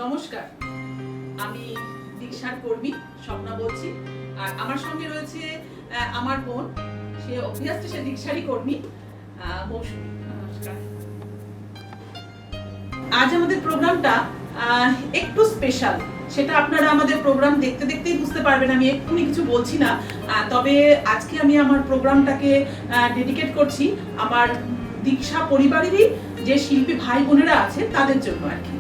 নমস্কার, আমি দীক্ষার কর্মী স্বপ্না বলছি। আর আমার সঙ্গে রয়েছে আমার বোন, সে অবভিয়াসলি সে দীক্ষারই কর্মী, মৌসুমী। নমস্কার। আজ আমাদের প্রোগ্রামটা একটু স্পেশাল, সেটা আপনারা আমাদের প্রোগ্রাম দেখতে দেখতেই বুঝতে পারবেন। আমি এক্ষুনি কিছু বলছি না, তবে আজকে আমি আমার প্রোগ্রামটাকে ডেডিকেট করছি আমার দীক্ষা পরিবারেরই যে শিল্পী ভাই বোনেরা আছে তাদের জন্য আর কি।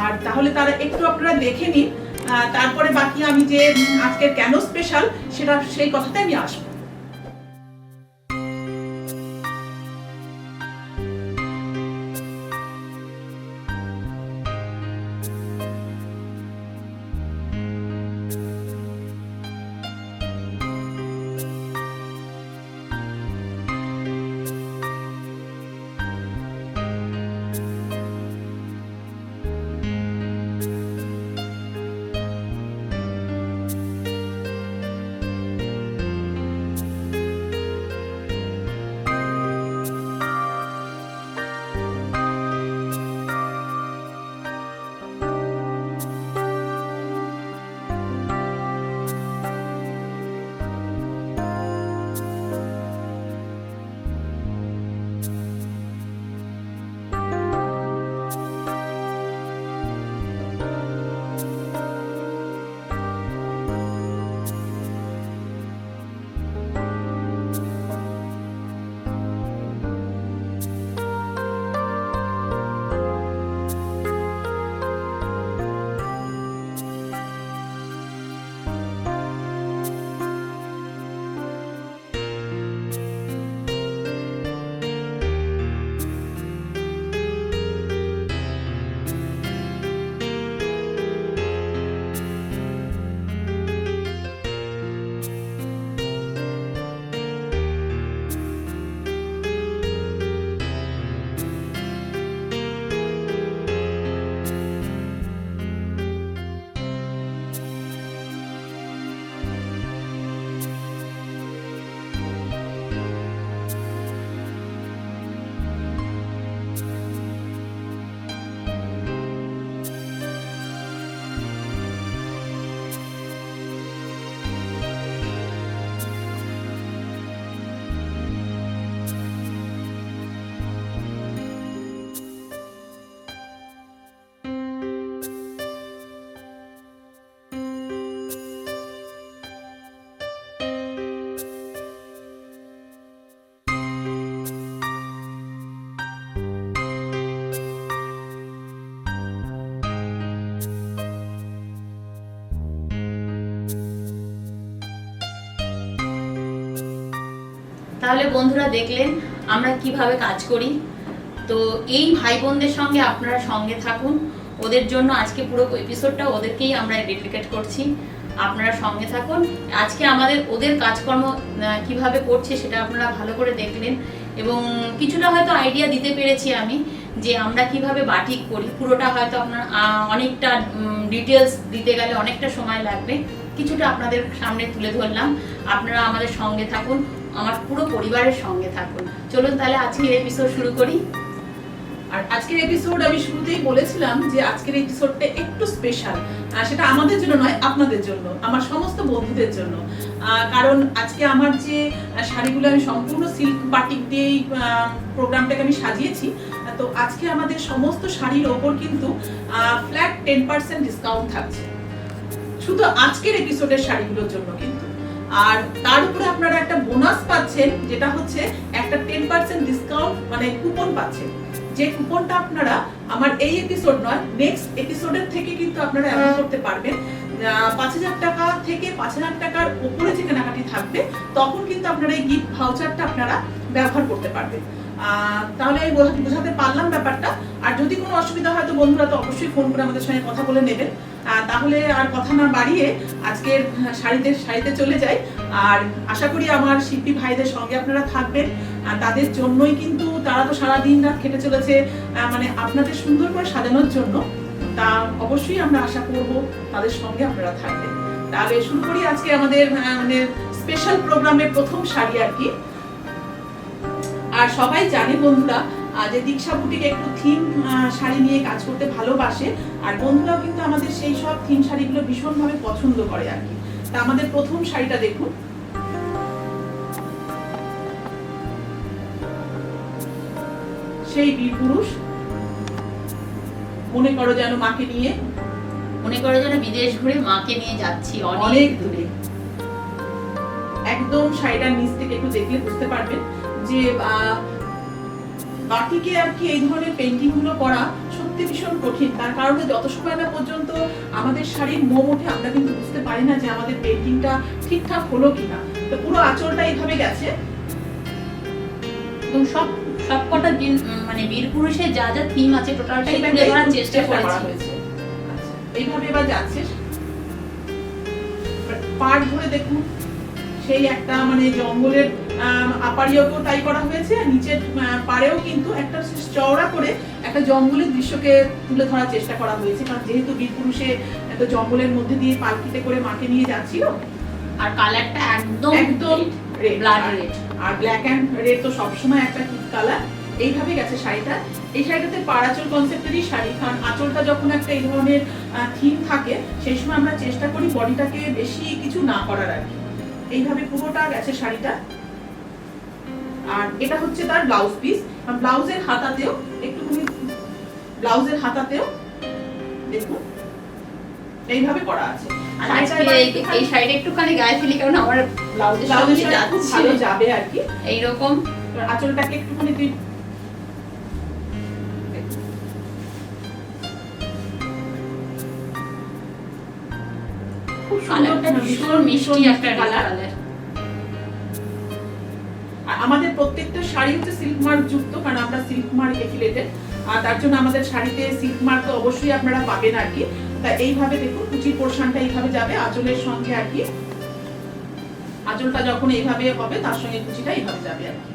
আর তাহলে তারা একটু আপনারা দেখে নিন, তারপরে বাকি আমি যে আজকে কেন স্পেশাল সেটা সেই কথাতে আমি আসবো। তাহলে বন্ধুরা দেখলেন আমরা কিভাবে কাজ করি। তো এই ভাই বোনদের সঙ্গে আপনারা সঙ্গে থাকুন, ওদের জন্য আজকে পুরো এপিসোডটা ওদেরকেই আমরা ডেডিকেট করছি। আপনারা সঙ্গে থাকুন। আজকে আমাদের ওদের কাজকর্ম কিভাবে করছে সেটা আপনারা ভালো করে দেখলেন এবং কিছুটা হয়তো আইডিয়া দিতে পেরেছি আমি যে আমরা কিভাবে বাটিক করি। পুরোটা হয়তো আপনার অনেকটা ডিটেলস দিতে গেলে অনেকটা সময় লাগবে, কিছুটা আপনাদের সামনে তুলে ধরলাম। আপনারা আমাদের সঙ্গে থাকুন, আমার পুরো পরিবারের সঙ্গে থাকুন। চলুন তাহলে আজকের এপিসোড শুরু করি। আর আজকের এপিসোড আমি শুরুতেই বলেছিলাম যে আজকের এপিসোডটা একটু স্পেশাল, সেটা আমাদের জন্য নয়, আপনাদের জন্য, আমার সমস্ত বন্ধুদের জন্য। কারণ আজকে আমার যে শাড়িগুলো আমি সম্পূর্ণ সিল্ক বাটিক দিয়েই প্রোগ্রামটাকে আমি সাজিয়েছি। তো আজকে আমাদের সমস্ত শাড়ির ওপর কিন্তু ফ্ল্যাট 10% ডিসকাউন্ট থাকছে, শুধু আজকের এপিসোডের শাড়িগুলোর জন্য কিন্তু। আর তার উপরে আপনারা একটা বোনাস পাচ্ছেন, যেটা হচ্ছে একটা 10% ডিসকাউন্ট মানে কুপন পাচ্ছেন। যে কুপনটা আপনারা আমার এই এপিসোড নয়, নেক্সট এপিসোডের থেকে কিন্তু আপনারা অ্যাপ্লাই করতে পারবেন। ৫,০০০ টাকা থেকে ৫,০০০ টাকার উপরে যে কেনাকাটি থাকবে তখন কিন্তু আপনারা এই গিফট ভাউচারটা আপনারা ব্যবহার করতে পারবেন। তাহলে আমি বোঝাতে পারলাম ব্যাপারটা। আর যদি কোনো অসুবিধা হয় তো বন্ধুরা তো অবশ্যই ফোন করে আমাদের সঙ্গে কথা বলে নেবেন। তাহলে আর কথা না বাড়িয়ে আজকের শাড়িতে চলে যাই। আর আশা করি আমার শিল্পী ভাইদের সঙ্গে আপনারা থাকবেন, তাদের জন্যই কিন্তু তারা তো সারাদিন রাত খেটে চলেছে মানে আপনাদের সুন্দর করে সাজানোর জন্য। তা অবশ্যই আমরা আশা করব তাদের সঙ্গে আপনারা থাকবেন। তাহলে শুরু করি আজকে আমাদের মানে স্পেশাল প্রোগ্রামের প্রথম শাড়ি আর কি। আর সবাই জানে বন্ধুরা যে দীক্ষা বুটিক একটু থিম শাড়ি নিয়ে কাজ করতে ভালোবাসে, আর বন্ধুরাও কিন্তু আমাদের সেই সব থিম শাড়িগুলো ভীষণভাবে পছন্দ করে আর কি। তা আমাদের প্রথম শাড়িটা দেখুন, সেই বীর পুরুষ, মনে করো যেন মাকে নিয়ে, মনে করো যেন বিদেশ ঘুরে মাকে নিয়ে যাচ্ছি অনেক দূরে। একদম শাড়িটার নিচ থেকে একটু দেখলে বুঝতে পারবেন যে বাটিকে আর কি এই ধরনের পেইন্টিং গুলো করা সত্যি ভীষণ কঠিন। তার কারণে যত সময় না পর্যন্ত আমাদের শাড়ির মোম ওঠে আমরা কিন্তু বুঝতে পারি না যে আমাদের পেইন্টিংটা ঠিকঠাক হলো কিনা। তো পুরো আঁচলটা এইভাবে গেছে, এবং সবকটা দিন মানে বীর পুরুষের যা যা থিম আছে টোটালটাই তুলে ধরার চেষ্টা করা হয়েছে। আচ্ছা, এইভাবে এবার যাচ্ছে, পাড় ধরে দেখুন সেই একটা মানে জঙ্গলের আপারিয়াকেও তাই করা হয়েছে, আর নিচের পাড়েও কিন্তু একটা চওড়া করে একটা জঙ্গলের দৃশ্যকে তুলে ধরার চেষ্টা করা হয়েছে। কারণ যেহেতু বীর পুরুষে একটা জঙ্গলের মধ্যে দিয়ে পালকিতে করে মাকে নিয়ে যাচ্ছিল, আর কালারটা একদম রেড, ব্লাড রেড, আর ব্ল্যাক এন্ড রেড তো সবসময় একটা হিট কালার। এইভাবে গেছে শাড়িটা। এই শাড়িটাতে পাড়াচল কনসেপ্টেরই শাড়ি, কারণ আঁচলটা যখন একটা এই ধরনের থিম থাকে সেই সময় আমরা চেষ্টা করি বডিটাকে বেশি কিছু না করার আর কি। এইভাবে পুরোটা গেছে শাড়িটা। আর এটা হচ্ছে তার ব্লাউজ পিস, ব্লাউজের হাতাতেও একটুখানি, ব্লাউজের হাতাতেও দেখুন এইভাবে করা আছে। এই শাড়িটা একটুখানি গায়ে ফেলি কারণ আমার ব্লাউজের সাথে খুব ভালো যাবে আর কি। এইরকম আঁচলটাকে একটুখানি তুই আমাদের প্রত্যেকটা শাড়ি হচ্ছে সিল্ক মার্ক যুক্ত, কারণ আমরা সিল্ক মার্ক এফিলিয়েটেড, আর তার জন্য আমাদের শাড়িতে সিল্ক মার্ক তো অবশ্যই আপনারা পাবেন আর কি। তাই এইভাবে দেখুন কুচির পোরশনটা এইভাবে যাবে আঁচলের সঙ্গে আর কি। আঁচলটা যখন এইভাবে হবে তার সঙ্গে কুচিটা এইভাবে যাবে আর কি।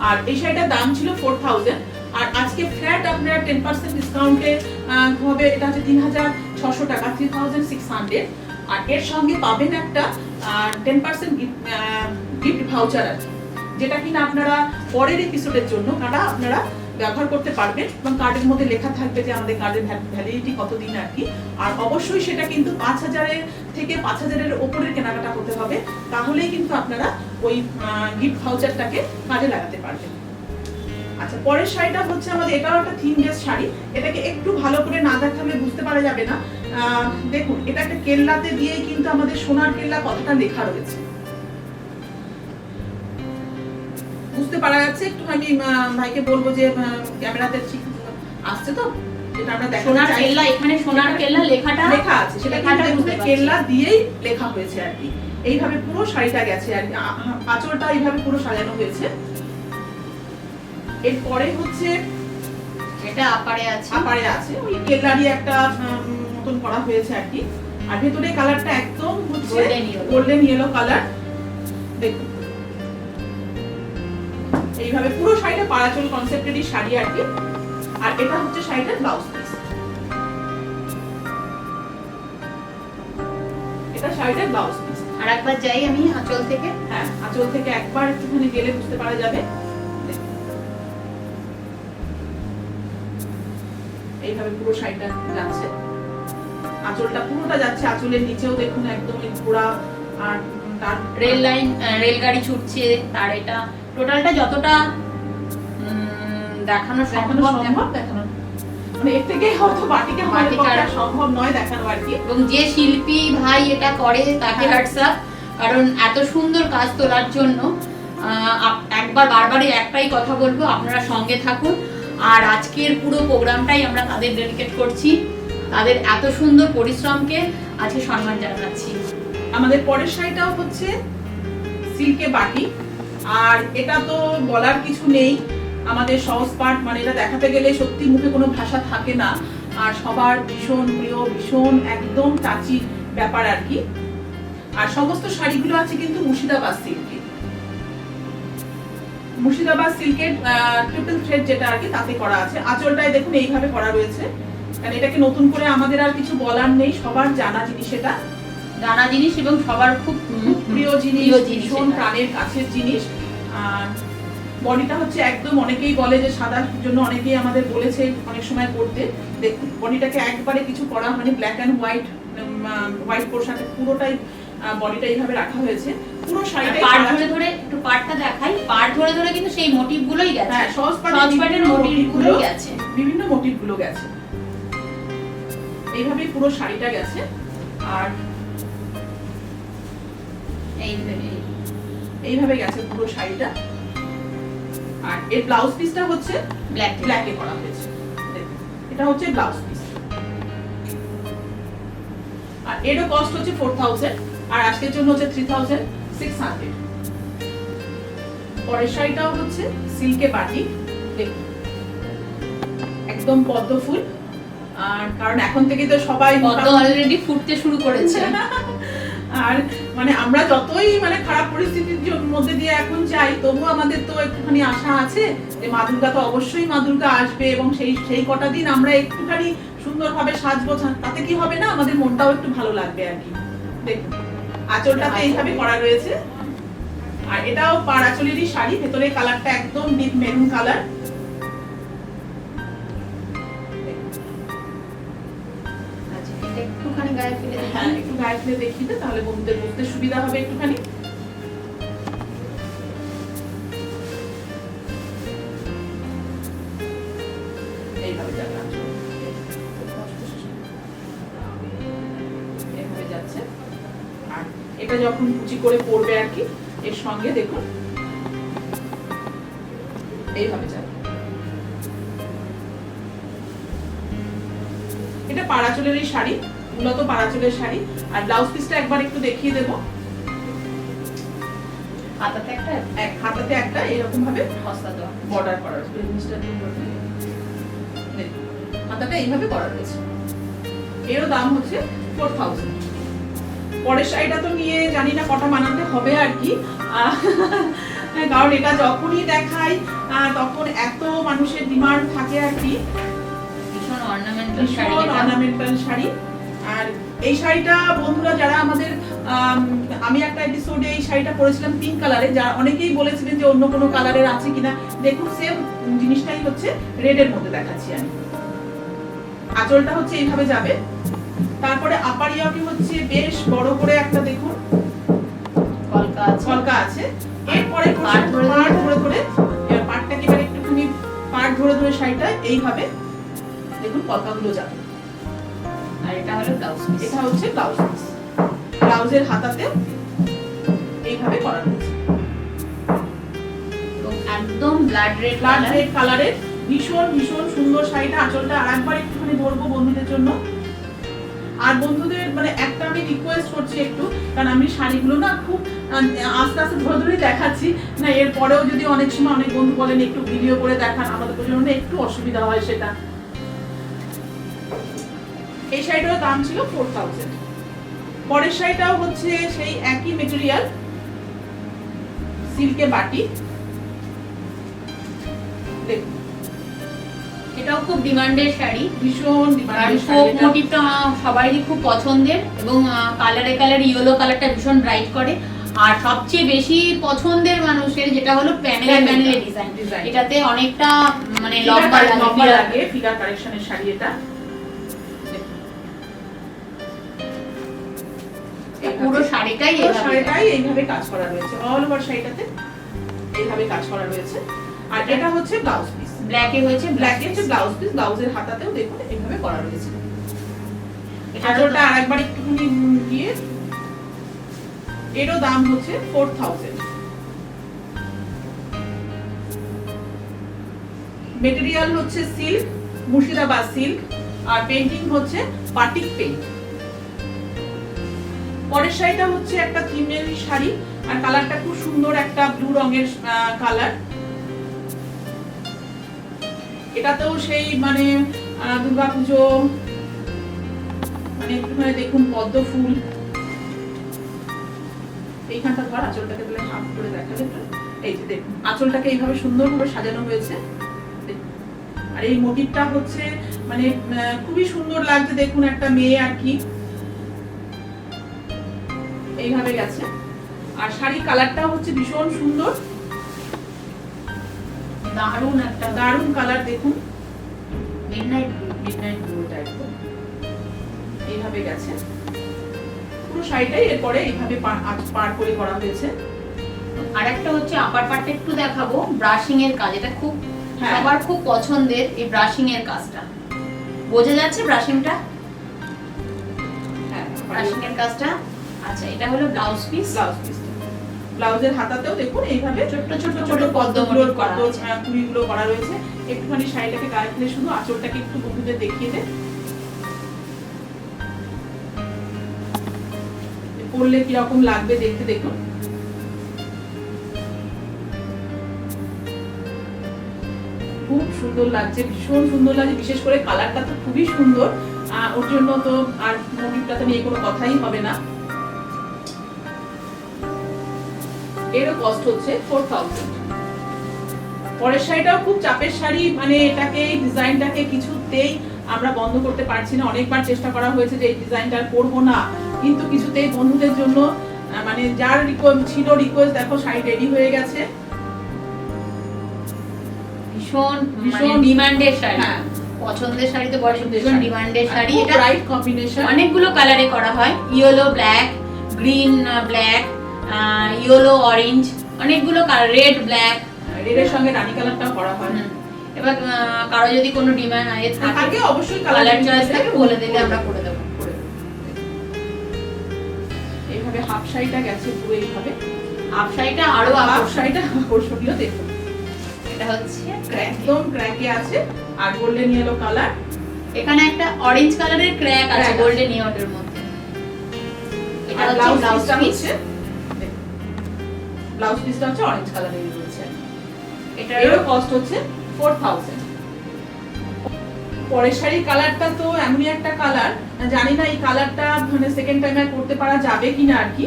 আর এই শাড়িটার দাম ছিল 4000, আর আজকে ফ্ল্যাট আপনারা 10% ডিসকাউন্টে হবে, এটা হচ্ছে 3600 টাকা, 3600। আর এর সঙ্গে পাবেন একটা 10% গিফট ভাউচার আছে, যেটা কিনা আপনারা পরের এপিসোডের জন্য আপনারা ব্যবহার করতে পারবেন, এবং কার্ডের মধ্যে লেখা থাকবে যে আমাদের কার্ডের ভ্যালিডিটি কতদিন আর কি। আর অবশ্যই সেটা কিন্তু 5000 থেকে 5000 উপরের কেনাকাটা হতে হবে, তাহলেই কিন্তু আপনারা ওই গিফট ভাউচারটাকে কাজে লাগাতে পারবেন। আচ্ছা, পরের শাড়িটা হচ্ছে আমাদের, এটাও একটা থিম বেস শাড়ি। এটাকে একটু ভালো করে না দেখালে বুঝতে পারা যাবে না। দেখুন এটা একটা কেল্লাতে দিয়েই কিন্তু আমাদের সোনার কেল্লা কথাটা লেখা রয়েছে, বুঝতে পারা যাচ্ছে? একটু আমি ভাইকে বলবো যে ক্যামেরাতে ঠিক আসছে তো, যেটা আমরা দেখাতে চাই। সোনার কেল্লা, এখানে সোনার কেল্লা লেখাটা লেখা আছে, সেটা কিন্তু কেল্লা দিয়েই লেখা হয়েছে আর কি। এইভাবে পুরো শাড়িটা গেছে আর কি, আঁচলটা এইভাবে পুরো সাজানো হয়েছে। এরপরে হচ্ছে এটা আপারে আছে ওই কেল্লারই একটা মতন করা হয়েছে আর কি। আর ভেতরে কালারটা একদম হচ্ছে গোল্ডেন ইয়েলো কালার। দেখুন এইভাবে পুরো শাড়িটা পাড়াচল কনসেপ্টেরই শাড়ি আর কি। আর এটা হচ্ছে শাড়িটার ব্লাউজ পিস, এটা শাড়িটার ব্লাউজ পিস। আর একবার যাই আমি আঁচল থেকে, হ্যাঁ আঁচল থেকে একবার একটুখানি গেলে বুঝতে পারা যাবে। এইভাবে পুরো শাড়িটা যাচ্ছে, আঁচলটা পুরোটা যাচ্ছে, আঁচলের নিচেও দেখুন একদম ঘোড়া, আর তার রেল লাইন, রেলগাড়ি ছুটছে, তার এটা টোটালটা যতটা দেখানো সম্ভব দেখানো, মানে এর থেকে হয়তো বাটিকে করা সম্ভব নয় দেখানো আর কি। এবং যে শিল্পী ভাই এটা করে তাকে হ্যাটসঅ্যাপ, কারণ এত সুন্দর কাজ তোলার জন্য। একবার বারবারই একটাই কথা বলবো, আপনারা সঙ্গে থাকুন। আর আজকের পুরো প্রোগ্রামটাই আমরা তাদের ডেডিকেট করছি, তাদের এত সুন্দর পরিশ্রমকে আজকে সম্মান জানাচ্ছি। আমাদের পরের শাড়িটাও হচ্ছে সিল্কে বাটি, আর এটা তো বলার কিছু নেই, আমাদের সহজ পাঠ, মানে এটা দেখাতে গেলে সত্যি মুখে কোনো ভাষা থাকে না, আর সবার ভীষণ প্রিয়, ভীষণ একদম টাচি ব্যাপার আর কি। আর সমস্ত শাড়িগুলো আছে কিন্তু মুর্শিদাবাদ সিল্কে, মুর্শিদাবাদ সিল্কের ট্রিপল থ্রেড যেটা আর কি তাতে করা আছে। আঁচলটায় দেখুন এইভাবে করা রয়েছে, কারণ এটাকে নতুন করে আমাদের আর কিছু বলার নেই, সবার জানা জিনিস, এটা জানা জিনিস এবং সবার খুব প্রিয় জিনিস, ভীষণ প্রাণের কাছের জিনিস। আর বডিটা হচ্ছে একদম, অনেকেই বলে যে সাদার জন্য অনেকেই আমাদের বলেছে অনেক সময় করতে। দেখুন বডিটাকে একবারে কিছু করা হয়নি, ব্ল্যাক অ্যান্ড হোয়াইট পোর্শনটা পুরোটাই বডিটা এইভাবে রাখা হয়েছে। পুরো শাড়িটাই পাড় ধরে ধরে একটু পাড়টা দেখাই, পাড় ধরে ধরে কিন্তু সেই মোটিভগুলোই গেছে। হ্যাঁ, সহজ পাড়ের মোটিভগুলোই গেছে, বিভিন্ন মোটিভগুলো গেছে। এইভাবেই পুরো শাড়িটা গেছে। আর এইভাবে গেছে পুরো শাড়িটা। আর এর ব্লাউজ পিসটা হচ্ছে ব্ল্যাকে করা হয়েছে। দেখুন এটা হচ্ছে ব্লাউজ পিস। আর এরও কস্ট হচ্ছে 4000, আর আজকের জন্য হচ্ছে 3600। পরের শাড়িটাও হচ্ছে সিল্কে বাটিক। দেখুন একদম পদ্ম ফুল। আর কারণ এখন থেকে তো সবাই পদ্ম অলরেডি ফুটতে শুরু করেছে। আর মানে আমরা যতই মানে খারাপ পরিস্থিতির মধ্যে দিয়ে এখন যাই, তবুও আমাদের তো একটুখানি আশা আছে যে মা দুর্গা তো অবশ্যই মা দুর্গা আসবে, এবং সেই কটা দিন আমরা একটুখানি সুন্দরভাবে সাজবো। তাতে কি হবে না, আমাদের মনটাও একটু ভালো লাগবে আর কি। দেখুন আঁচলটাতে এইভাবে করা রয়েছে। আর এটাও পাড় আঁচলেরই শাড়ি, ভেতরে কালারটা একদম ডিপ মেরুন কালার। একটুখানি গায়ে ফেলে দিই। হ্যাঁ, একটু গায়ে ফেলে দেখিয়ে দে, তাহলে বন্ধুদের বুঝতে সুবিধা হবে একটুখানি। এইভাবে যাবে আঁচল। এইভাবে যাচ্ছে। আর এটা যখন কুচি করে পরবে আর কি, এর সঙ্গে দেখুন এইভাবে যাবে। এটা পাড়াচলের এই শাড়ি, মূলত পাড়াচলের শাড়ি। আর ব্লাউজ পিসটা একবার একটু দেখিয়ে দেবো। হাতাতে একটা এরকম ভাবে বর্ডার করা রয়েছে। হাতাটা এইভাবে করা রয়েছে। এরও দাম হচ্ছে 4000। পরের শাড়িটা তো নিয়ে জানি না কটা বানাতে হবে আর কি, কারণ এটা যখনই দেখাই তখন এত মানুষের ডিমান্ড থাকে আর কি। ভীষণ অর্নামেন্টাল শাড়ি। আর এই শাড়িটা বন্ধুরা যারা আমাদের, আমি একটা এপিসোডে এই শাড়িটা পরেছিলাম পিঙ্ক কালারে, যা অনেকেই বলেছিলেন যে অন্য কোনো কালারের আছে কিনা। দেখুন সেম জিনিসটাই হচ্ছে রেডের মধ্যে দেখাচ্ছি আমি। আঁচলটা হচ্ছে এইভাবে যাবে। তারপরে আপার ইয়াকে হচ্ছে বেশ বড় করে একটা দেখুন কলকা আছে। এরপরে পাড় ধরে ধরে এবার পাড়টাকে এবার একটুখানি পাড় ধরে ধরে শাড়িটা এইভাবে দেখুন কলকাগুলো যাবে। আর এটা হলো ব্লাউজ পিস। এটা হচ্ছে ব্লাউজ পিস। ব্লাউজের হাতাতে এইভাবে করা হয়েছে। একদম ব্লাড রেড কালারের ভীষণ ভীষণ সুন্দর শাড়িটা। আঁচলটা আরেকবার একটুখানি ধরবো বন্ধুদের জন্য। আর বন্ধুদের মানে একটা আমি রিকোয়েস্ট করছি একটু, কারণ আমি শাড়িগুলো না খুব আস্তে আস্তে ধরে ধরেই দেখাচ্ছি না, এরপরেও যদি অনেক সময় অনেক বন্ধু বলেন একটু ভিডিও করে দেখান, আমাদের জন্য একটু অসুবিধা হয় সেটা। এই শাড়িটার দাম ছিল 4000। পরের শাড়িটাও হচ্ছে সেই একই মেটেরিয়াল, সিল্কে বাটি। দেখুন এটাও খুব ডিমান্ডের শাড়ি, ভীষণ ডিমান্ডের শাড়ি। ফোক মোটিভটা সবারই খুব পছন্দের, এবং কালারে ইয়েলো কালারটা ভীষণ ব্রাইট করে। আর সবচেয়ে বেশি পছন্দের মানুষের যেটা হলো প্যানেলে ডিজাইন। এটাতে অনেকটা মানে লম্বা লাগে, ফিগার কালেকশনের শাড়ি এটা। পুরো শাড়িটাই এইভাবে কাজ করা রয়েছে, অল ওভার শাড়িটাতে এইভাবে কাজ করা রয়েছে। আর এটা হচ্ছে ব্লাউজ পিস, ব্ল্যাকে হচ্ছে ব্লাউজ পিস। ব্লাউজের হাতাতেও দেখুন এইভাবে করা রয়েছে। আঁচলটা আরেকবার একটুখানি দিয়ে, এরও দাম হচ্ছে 4000। মেটেরিয়াল হচ্ছে সিল্ক, মুর্শিদাবাদ সিল্ক। আর পেইন্টিং হচ্ছে বাটিক পেইন্ট। পরের শাড়িটা হচ্ছে একটা থিমের শাড়ি, আর কালারটা খুব সুন্দর, একটা ব্লু রঙের কালার। এটাতেও সেই মানে দুর্গাপুজো, মানে একটুখানি দেখুন পদ্ম ফুল। এইখানটা ধর আঁচলটাকে তাহলে হাফ করে দেখালে, এই যে দেখুন আঁচলটাকে এইভাবে সুন্দরভাবে সাজানো হয়েছে। আর এই মোটিভটা হচ্ছে মানে খুবই সুন্দর লাগছে, দেখুন একটা মেয়ে আর কি এইভাবে গেছে। আর শাড়ির কালারটা হচ্ছে ভীষণ সুন্দর। দারুণ একটা দারুণ কালার দেখুন, মিডনাইট মিডনাইট ব্লুটা একদম এইভাবে গেছে পুরো শাড়িটাই। এরপরে এইভাবে পার করে করা হয়েছে। আর একটা হচ্ছে আপার পার্টটা একটু দেখাবো, ব্রাশিং এর কাজ। এটা খুব হ্যাঁ। সবার খুব পছন্দের এই ব্রাশিং এর কাজটা। বোঝা যাচ্ছে ব্রাশিংটা? হ্যাঁ, ব্রাশিং এর কাজটা। আচ্ছা, এটা হলো ব্লাউজ পিস। ব্লাউজ পিস, ব্লাউজের হাতাতেও দেখুন এইভাবে ছোট ছোট ছোট পদ্মগুলো করা আছে। কুড়িগুলো করা রয়েছে। একটুখানি শাড়িটাকে গায়ে ফেলে শুধু আঁচলটাকে একটু বন্ধুদের দেখিয়ে দে, পরলে কিরকম লাগবে দেখতে। দেখুন খুব সুন্দর লাগছে, ভীষণ সুন্দর লাগছে, বিশেষ করে কালারটা তো খুবই সুন্দর। ওর জন্য তো আর মোটিভটাতে নিয়ে কোনো কথাই হবে না। এরও কস্ট হচ্ছে 4000। পরের শাড়িটাও খুব চাপের শাড়ি, মানে এটাকে এই ডিজাইনটাকে কিছুতেই আমরা বন্ধ করতে পারছি না। অনেকবার চেষ্টা করা হয়েছে যে এই ডিজাইনটা করবো না, কিন্তু কিছুতেই বন্ধুদের জন্য মানে যার ছিল রিকোয়েস্ট, দেখো শাড়ি রেডি হয়ে গেছে। ভীষণ ডিমান্ডের শাড়ি। হ্যাঁ, পছন্দের শাড়ি তো বড় ভীষণ ডিমান্ডের শাড়ি। এটা রাইট কম্বিনেশন, অনেকগুলো কালারে করা হয়, yellow black, green black, yellow orange, অনেকগুলো কালার, রেড ব্ল্যাক, রেডের সঙ্গে রানী কালারটাও করা হয়। এবার কারো যদি কোনো ডিমান্ড থাকে অবশ্যই কালার চয়েস থাকে বলে দিলে আমরা করে দেবো। এইভাবে হাফ শাড়িটা গেছে পুরো এইভাবে। হাফ শাড়িটা আরো হাফ শাড়িটা আকর্ষণীয় দেখুন, এটা হচ্ছে একদম ক্র্যাকে আছে আর গোল্ডেন ইয়েলো কালার। এখানে একটা অরেঞ্জ কালারের ক্র্যাক আছে গোল্ডেন ইয়েলোর মধ্যে। এটা হচ্ছে ব্লাউজ পিস। ব্লাউজ পিসটা হচ্ছে অরেঞ্জ কালারের রয়েছে। এটারও কস্ট হচ্ছে 4000। পরের শাড়ির কালারটা তো এমনই একটা কালার, জানি না এই কালারটা মানে সেকেন্ড টাইম আর করতে পারা যাবে কিনা আর কি।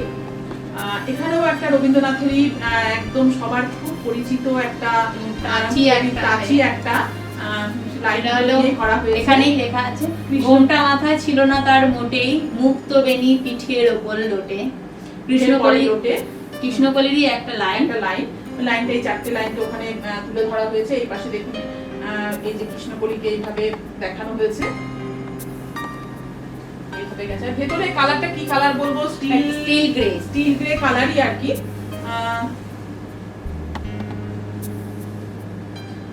এখানেও একটা রবীন্দ্রনাথেরই একদম সবার খুব পরিচিত একটা কাচি একটা লাইন করা হয়েছে। এখানেই লেখা আছে, ঘোমটা মাথায় ছিল না তার মোটেই, মুক্ত বেনি পিঠের ওপর লোটে। কৃষ্ণকলিরই একটা লাইন। লাইনটা এই চারটে লাইন তো ওখানে তুলে ধরা হয়েছে। এই পাশে দেখুন এই যে কৃষ্ণকলিকে এইভাবে দেখানো হয়েছে। এইভাবে গেছে। ভেতরে কালারটা কি কালার বলবো, স্টিল গ্রে কালারই আর কি।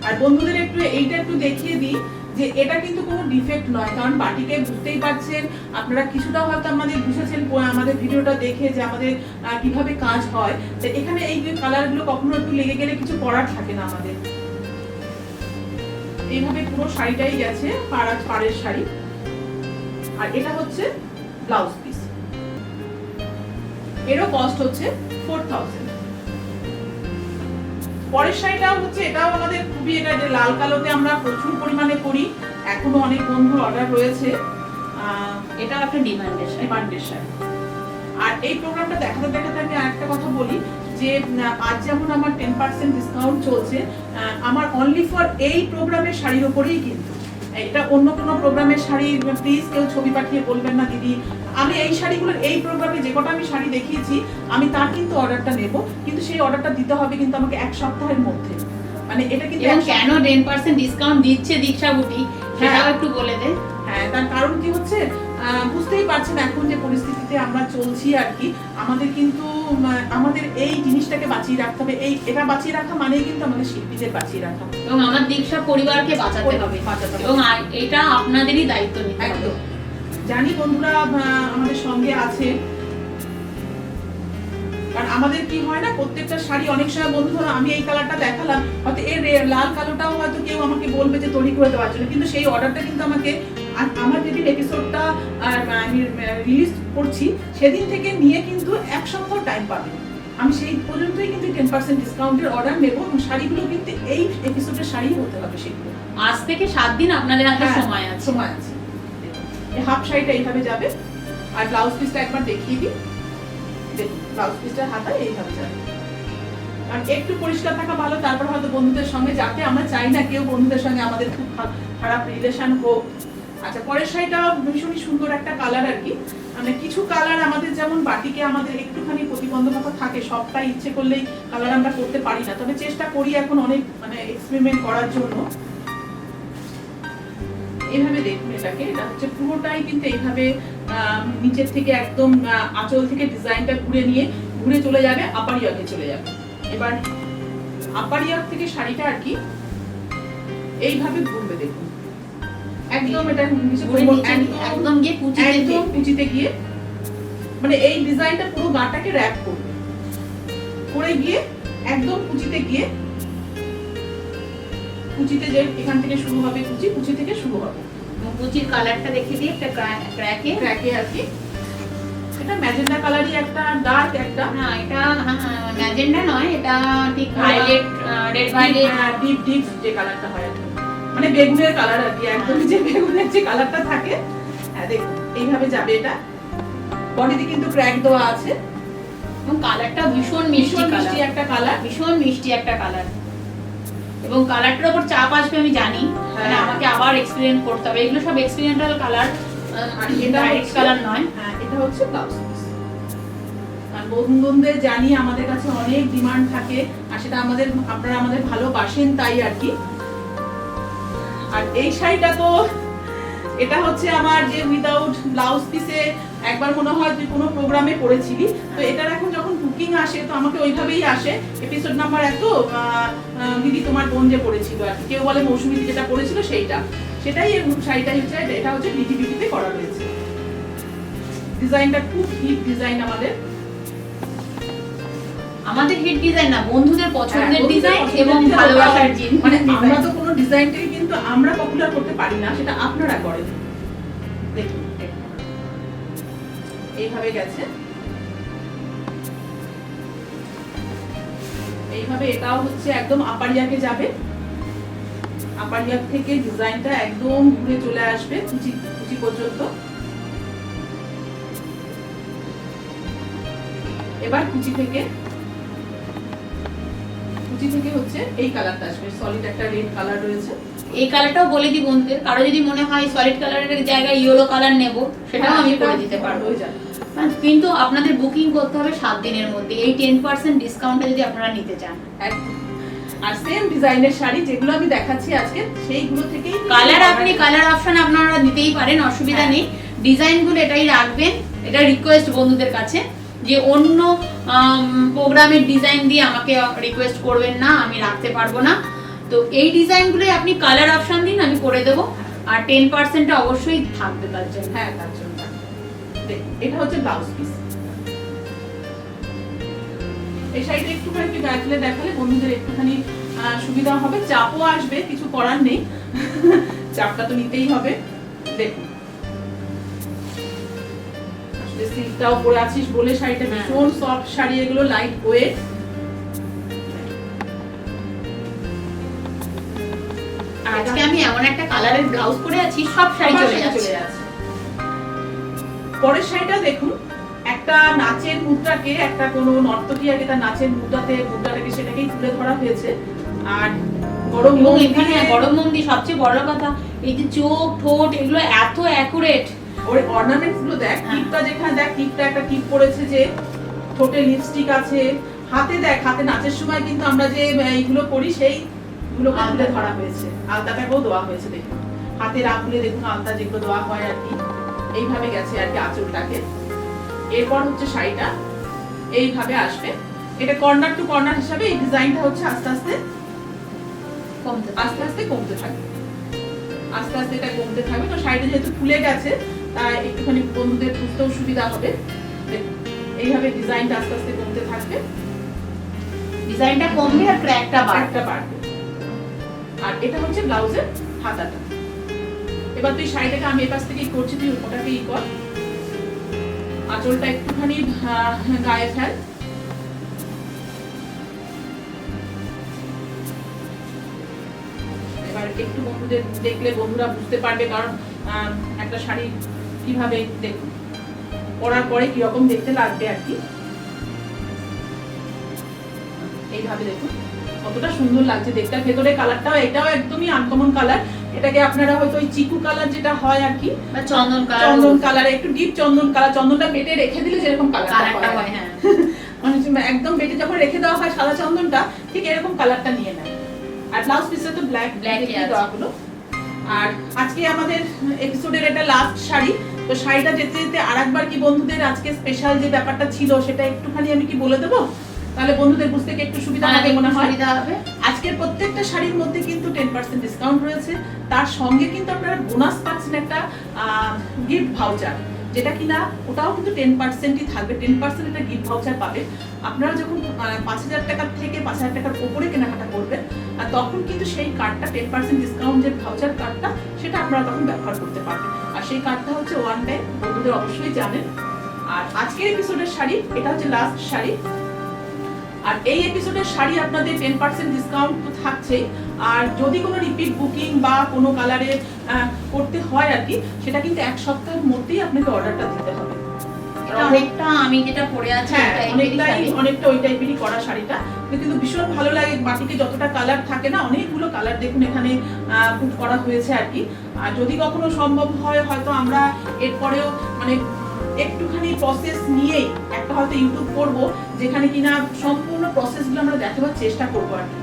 আর বন্ধুদের এইটা একটু দেখিয়ে দিই যে এটা কিন্তু কোনো ডিফেক্ট নয়, কারণ বাটিকে বুঝতেই পারছেন আপনারা, কিছুটা হয়তো আমাদের বুঝেছেন আমাদের ভিডিওটা দেখে যে আমাদের কিভাবে কাজ হয়। তো এখানে এই যে কালারগুলো কখনো একটু লেগে গেলে কিছু করার থাকে না আমাদের। এইভাবে পুরো শাড়িটাই গেছে পাড়ের শাড়ি। আর এটা হচ্ছে ব্লাউজ পিস, এরও কস্ট হচ্ছে 4000। পরের শাড়িটাও হচ্ছে, এটাও আমাদের খুবই, এটা যে লাল কালোতে আমরা প্রচুর পরিমাণে করি, এখনো অনেক বন্ধুর অর্ডার রয়েছে। এটাও একটা ডিমান্ডের শাড়ি। আর এই প্রোগ্রামটা দেখাতে দেখাতে আমি আরেকটা কথা বলি যে আজ যেমন আমার 10% ডিসকাউন্ট চলছে আমার অনলি ফর এই প্রোগ্রামের শাড়ির উপরেই, কিন্তু এটা অন্য কোনো প্রোগ্রামের শাড়ি প্লিজ কেউ ছবি পাঠিয়ে বলবেন না দিদি আমি এই শাড়িগুলোর এই প্রোগ্রামে যে কটা আমি শাড়ি দেখিয়েছি আমি তার কিন্তু অর্ডারটা নেব, কিন্তু সেই অর্ডারটা দিতে হবে কিন্তু আমাকে এক সপ্তাহের মধ্যে। মানে এটা কিন্তু কেন 10% ডিসকাউন্ট দিচ্ছে দীক্ষা বুটি সেটাও একটু বলে দে। হ্যাঁ, তার কারণ কি হচ্ছে বুঝতেই পারছেন এখন যে পরিস্থিতিতে আমরা চলছি আর কি, আমাদের কিন্তু আমাদের এই জিনিসটাকে বাঁচিয়ে রাখতে হবে। এটা বাঁচিয়ে রাখা মানেই কিন্তু আমাদের শিল্পীদের বাঁচিয়ে রাখা, এবং আমার দীক্ষা পরিবারকে বাঁচাতে হবে এবং এটা আপনাদেরই দায়িত্ব নিতে হবে। জানি বন্ধুরা আমাদের সঙ্গে আছে, কারণ আমাদের কি হয় না প্রত্যেকটা শাড়ি অনেক সময় বন্ধু ধরো আমি এই কালারটা দেখালাম, হয়তো এর লাল কালোটাও হয়তো কেউ আমাকে বলবে যে তৈরি করে দেওয়ার জন্য, কিন্তু সেই অর্ডারটা কিন্তু আমাকে আমার যেদিন এপিসোডটা আমি রিলিজ করছি সেদিন থেকে নিয়ে কিন্তু এক সপ্তাহ টাইম পাবে। আমি সেই পর্যন্তই কিন্তু 10% ডিসকাউন্টের অর্ডার নেব এবং শাড়িগুলো কিন্তু এই এপিসোডের শাড়ি হতে হবে সেগুলো। আজ থেকে 7 দিন আপনাদের হাতে সময় আছে। এই হাফ শাড়িটা এইভাবে যাবে। আর ব্লাউজ পিসটা একবার দেখিয়ে দিই, দেখুন ব্লাউজ পিসটার হাতা এইভাবে যাবে। কারণ একটু পরিষ্কার থাকা ভালো, তারপর হয়তো বন্ধুদের সঙ্গে, যাতে আমরা চাই না কেউ বন্ধুদের সঙ্গে আমাদের খুব খারাপ রিলেশন হোক। আচ্ছা, পরের শাড়িটা ভীষণই সুন্দর একটা কালার আর কি, মানে কিছু কালার আমাদের যেমন বাটিকে আমাদের একটুখানি প্রতিবন্ধকতা থাকে, সবটা ইচ্ছে করলেই কালার আমরা করতে পারি না, তবে চেষ্টা করি এখন অনেক মানে এক্সপেরিমেন্ট করার জন্য। এইভাবে দেখুন এটাকে, এটা হচ্ছে পুরোটাই কিন্তু এইভাবে নিচের থেকে একদম আঁচল থেকে ডিজাইনটা ঘুরে চলে যাবে আপার ইয়াকে চলে যাবে। এবার আপার ইয়াক থেকে শাড়িটা আর কি এইভাবে ঘুরবে, দেখুন একদম এটা নিচে একদম গিয়ে কুচিতে গিয়ে মানে এই ডিজাইনটা পুরো গাটাকে র‍্যাপ করবে, করে গিয়ে একদম কুচিতে গিয়ে, কুচিতে যে এখান থেকে শুরু হবে, কুচি থেকে শুরু হবে। কুচির কালারটা দেখে দিয়ে একটা ক্র্যাকে আর কি এটা ম্যাজেন্ডা কালারই একটা ডার্ক একটা, না এটা ম্যাজেন্ডা নয়, এটা ঠিক ভায়োলেট রেড ভায়োলেট ডিপ যে কালারটা হয় আর কি, মানে বেগুনের কালার আর কি, একদম যে বেগুনের যে কালারটা থাকে। হ্যাঁ দেখুন এইভাবে যাবে, এটা বডিতে কিন্তু ক্র্যাক দেওয়া আছে এবং কালারটা ভীষণ মিষ্টি একটা কালার, ভীষণ মিষ্টি একটা কালার, এবং কালারটার উপর চাপ আসবে আমি জানি, মানে আমাকে আবার এক্সপেরিমেন্ট করতে হবে। এগুলো সব এক্সপেরিমেন্টাল কালার, আর এটা ডাইরেক্ট কালার নয়। হ্যাঁ এটা হচ্ছে ব্লাউজ পিস। আর বন্ধুদের জানি আমাদের কাছে অনেক ডিমান্ড থাকে, আর সেটা আপনারা আমাদের ভালোবাসেন তাই আর কি। আর এই শাড়িটা তো এটা হচ্ছে আমার যে উইদাউট ব্লাউজ পিসে একবার মনে হয় তুই কোনো প্রোগ্রামে পড়েছিলি, তো এটার এখন যখন বুকিং আসে তো আমাকে ওইভাবেই আসে, এপিসোড নাম্বার এত দিদি তোমার বোন যে পড়েছিল আর কি, কেউ বলে মৌসুমী যেটা পড়েছিল সেটাই এর শাড়িটাই হচ্ছে, এটা হচ্ছে বিটিবিটিতে করা রয়েছে। ডিজাইনটা খুব হিট ডিজাইন, আমাদের হিট ডিজাইন না, বন্ধুদের পছন্দের ডিজাইন এবং ভালোবাসার জিনিস। মানে আমরা তো কোনো ডিজাইনটাই কিন্তু আমরা পপুলার করতে পারি না, সেটা আপনারা করেন। দেখুন এইভাবে গেছে, এইভাবে এটাও হচ্ছে একদম আপার ইয়াকে যাবে, আপার ইয়াক থেকে ডিজাইনটা একদম ঘুরে চলে আসবে কুচি পর্যন্ত। এবার কুচি থেকে হচ্ছে এই কালারটা আসবে, সলিড একটা রেড কালার রয়েছে। এই কালারটাও বলে দিই বন্ধুদের, কারো যদি মনে হয় সলিড কালারের জায়গায় ইয়েলো কালার নেব, সেটাও আমি করে দিতে পারবো। কিন্তু আপনাদের বুকিং করতে হবে 7 দিনের মধ্যে, এই 10% ডিসকাউন্টে যদি আপনারা নিতে চান। আর সেম ডিজাইনের শাড়ি যেগুলো আমি দেখাচ্ছি আজকে, সেইগুলো থেকেই কালার অপশন আপনারা দিতেই পারেন, অসুবিধা নেই। ডিজাইনগুলো এটাই রাখবেন, এটা রিকোয়েস্ট বন্ধুদের কাছে, যে অন্য প্রোগ্রামের ডিজাইন দিয়ে আমাকে রিকোয়েস্ট করবেন না, আমি রাখতে পারবো না। তো এই ডিজাইনগুলোই আপনি কালার অপশন দিন, আমি করে দেবো। আর 10%টা অবশ্যই থাকবে তার জন্য। হ্যাঁ তার জন্য এটা হচ্ছে ব্লাউজ পিস। এই শাড়িটা একটুখানি গায়ে তুলে দেখালে বন্ধুদের একটুখানি সুবিধা হবে, চাপও আসবে, কিছু করার নেই, চাপটা তো নিতেই হবে। দেখুন আসলে সিল্কটাও পরে আছিস বলে শাড়িটা ভীষণ সফট শাড়ি, এগুলো লাইট ওয়েট। আজকে আমি এমন একটা কালারের ব্লাউজ পরে আছি, সব শাড়ি চলে যাচ্ছে। পরের শাড়িটা দেখুন, একটা নাচের মুদ্রাকে, একটা কোনো নর্তকী আগে তার নাচের মুদ্রাটাকে সেটাকেই তুলে ধরা হয়েছে। আর গরম মন্দি সবচেয়ে বড় কথা, এই যে চোখ ঠোঁট এগুলো এত অ্যাকুরেট, ওর অর্নামেন্টস গুলো দেখ, টিপটা যেখানে দেখ, টিপটা একটা টিপ পড়েছে, যে ঠোঁটে লিপস্টিক আছে, হাতে দেখ, হাতে নাচের সময় কিন্তু আমরা যে এইগুলো করি সেইগুলোকে তুলে ধরা হয়েছে, আলতাটাকেও দেওয়া হয়েছে। দেখুন হাতের আঙুলে দেখুন আলতা যেগুলো দেওয়া হয় আর কি, এইভাবে গেছে আর কি আঁচলটাকে। এরপর হচ্ছে শাড়িটা এইভাবে আসবে, এটা কর্নার টু কর্নার হিসাবে এই ডিজাইনটা হচ্ছে আস্তে আস্তে কমতে থাকবে, আস্তে আস্তে এটা কমতে থাকবে। তো শাড়িটা যেহেতু ফুলে গেছে তাই একটুখানি বন্ধুদের বুঝতেও সুবিধা হবে। এইভাবে ডিজাইনটা আস্তে আস্তে কমতে থাকবে, ডিজাইনটা কমবে আর ক্র্যাকটা বাড়বে। আর এটা হচ্ছে ব্লাউজের হাতাটা। এবার তুই শাড়িটাকে আমি এপাশ থেকেই করছি, তুই ওটাকে কর, আঁচলটা একটুখানি গায়ে ফেল। এবার একটু বন্ধুদের দেখলে বন্ধুরা বুঝতে পারবে, কারণ একটা শাড়ি কিভাবে দেখুন পরার পরে কিরকম দেখতে লাগবে আর কি। এইভাবে দেখুন কতটা সুন্দর লাগছে দেখতে, ভেতরে কালারটাও এটাও একদমই আনকমন কালার, এটাকে আপনারা হয়তো ওই চিকু কালার যেটা হয় আর কি, বা চন্দন কালার, চন্দন কালার, একটু ডিপ চন্দন কালার, চন্দনটা বেটে রেখে দিলে যেরকম কালারটা হয়, হ্যাঁ মানে একদম বেটে যখন রেখে দেওয়া হয় সাদা চন্দনটা, ঠিক এরকম কালারটা নিয়ে নেয়। আর ব্লাউজ পিসটা তো ব্ল্যাক দেওয়া হলো। আর আজকে আমাদের এপিসোডের এটা লাস্ট শাড়ি, তো শাড়িটা যেতে যেতে আরেকবার কি বন্ধুদের আজকে স্পেশাল যে ব্যাপারটা ছিল সেটা একটুখানি আমি কি বলে দেবো, তাহলে বন্ধুদের বুঝতে একটু সুবিধা হবে মনে হয়। আজকের প্রত্যেকটা শাড়ির মধ্যে কিন্তু 10% ডিসকাউন্ট রয়েছে, তার সঙ্গে কিন্তু আপনারা বোনাস পাচ্ছেন একটা গিফট ভাউচার, যেটা কিনা ওটাও কিন্তু 10%ই থাকবে, 10% একটা গিফট ভাউচার পাবে। আপনারা যখন 5,000 টাকা থেকে 5,000 টাকার উপরে কেনাকাটা করবেন, আর তখন কিন্তু সেই কার্ডটা 10% ডিসকাউন্ট যে ভাউচার কার্ডটা, সেটা আপনারা তখন ব্যবহার করতে পারবেন। আর সেই কার্ডটা হচ্ছে ওয়ান টাইম, বন্ধুদের অবশ্যই জানেন। আর আজকের এপিসোডের শাড়ি এটা হচ্ছে লাস্ট শাড়ি, আর এই এপিসোডের শাড়ি আপনাদের 10% ডিসকাউন্ট তো থাকছেই। আর যদি কোনো রিপিট বুকিং বা কোনো কালারে করতে হয় আর কি, সেটা কিন্তু এক সপ্তাহের মধ্যেই আপনাকে অর্ডারটা দিতে হবে। অনেকটা আমি যেটা পরে আছি অনেকটা ওই টাইপেরই করা শাড়িটা, কিন্তু ভীষণ ভালো লাগে। বাটিকে যতটা কালার থাকে না, অনেকগুলো কালার দেখুন এখানে পুট করা হয়েছে আর কি। আর যদি কখনো সম্ভব হয় হয়তো আমরা এরপরেও মানে একটুখানি প্রসেস নিয়েই একটা হয়তো ইউটিউব করব, যেখানে কিনা সম্পূর্ণ প্রসেসগুলো আমরা দেখাবার চেষ্টা করব আর কি।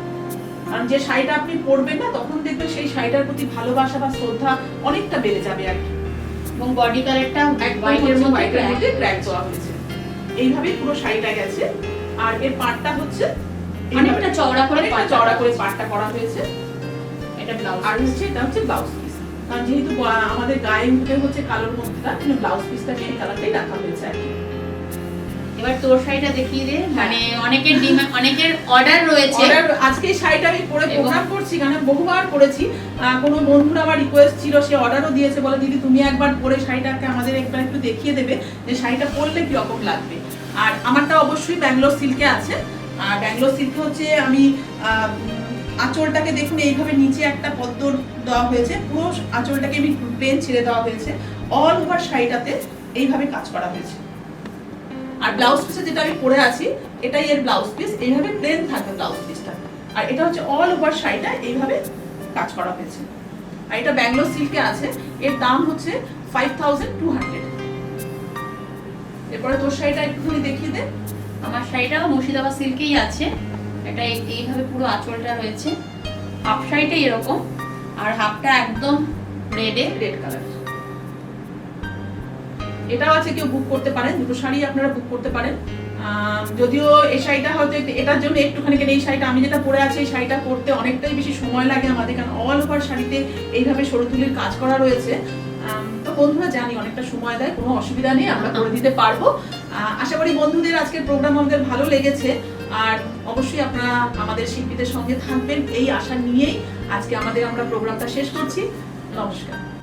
কারণ যে শাড়িটা আপনি পরবেন না, তখন দেখবেন সেই শাড়িটার প্রতি ভালোবাসা বা শ্রদ্ধা অনেকটা বেড়ে যাবে আর কি। এবং বডি কালারটা হোয়াইটের মধ্যে ক্র্যাক দেওয়া হয়েছে, এইভাবেই পুরো শাড়িটা গেছে। আর এর পাড়টা হচ্ছে অনেকটা চওড়া করে পাড়টা করা হয়েছে। এটা ব্লাউজ, আর হচ্ছে এটা হচ্ছে ব্লাউজ পিস, কারণ যেহেতু আমাদের গায়ে উঠে হচ্ছে কালোর মধ্যেটা, কিন্তু ব্লাউজ পিসটা নিয়ে কালারটাই রাখা হয়েছে আর কি। এবার তোর শাড়িটা দেখিয়ে দে, মানে অনেকের ডিমান্ড, অনেকের অর্ডার রয়েছে। আজকে এই শাড়িটা আমি পরে প্রোগ্রাম করছি, কারণ বহুবার করেছি। কোনো বন্ধুরা আমার রিকোয়েস্ট ছিল, সে অর্ডারও দিয়েছে, বলে দিদি তুমি একবার পরে শাড়িটাকে আমাদের একটু দেখিয়ে দেবে যে শাড়িটা পরলে কি রকম লাগবে। আর আমারটা অবশ্যই ব্যাঙ্গালোর সিল্কে আছে। আর ব্যাঙ্গালোর সিল্কে হচ্ছে আমি আঁচলটাকে দেখুন এইভাবে নিচে একটা পদ্ম দেওয়া হয়েছে, পুরো আঁচলটাকে আমি প্লেন ছেড়ে দেওয়া হয়েছে, অল ওভার শাড়িটাতে এইভাবে কাজ করা হয়েছে। আর ব্লাউজ পিসে যেটা আমি পরে আছি, এটাই এর ব্লাউজ পিস, এইভাবে প্লেন থাকবে ব্লাউজ পিসটা। আর এটা হচ্ছে অল ওভার শাড়িটা এইভাবে কাজ করা হয়েছে। আর এটা ব্যাঙ্গালোর সিল্কে আছে, এর দাম হচ্ছে 5200। এরপরে তোর শাড়িটা একটুখানি দেখিয়ে দে। আমার শাড়িটাও মুর্শিদাবাদ সিল্কেই আছে, এটা এইভাবে পুরো আঁচলটা রয়েছে, হাফ শাড়িটা এরকম, আর হাফটা একদম রেড কালার। এটাও আছে, কেউ বুক করতে পারেন, দুটো শাড়ি আপনারা বুক করতে পারেন। যদিও এই শাড়িটা হয়তো এটার জন্য একটুখানি, এই শাড়িটা আমি যেটা পরে আছি, এই শাড়িটা পরতে অনেকটাই বেশি সময় লাগে আমাদের, কারণ অল ওভার শাড়িতে এইভাবে সরু তুলির কাজ করা রয়েছে। তো বন্ধুরা জানি অনেকটা সময় দেয়, কোনো অসুবিধা নেই, আমরা করে দিতে পারবো। আশা করি বন্ধুদের আজকের প্রোগ্রাম আমাদের ভালো লেগেছে। আর অবশ্যই আপনারা আমাদের শিল্পীদের সঙ্গে থাকবেন এই আশা নিয়েই আজকে আমরা প্রোগ্রামটা শেষ করছি। নমস্কার।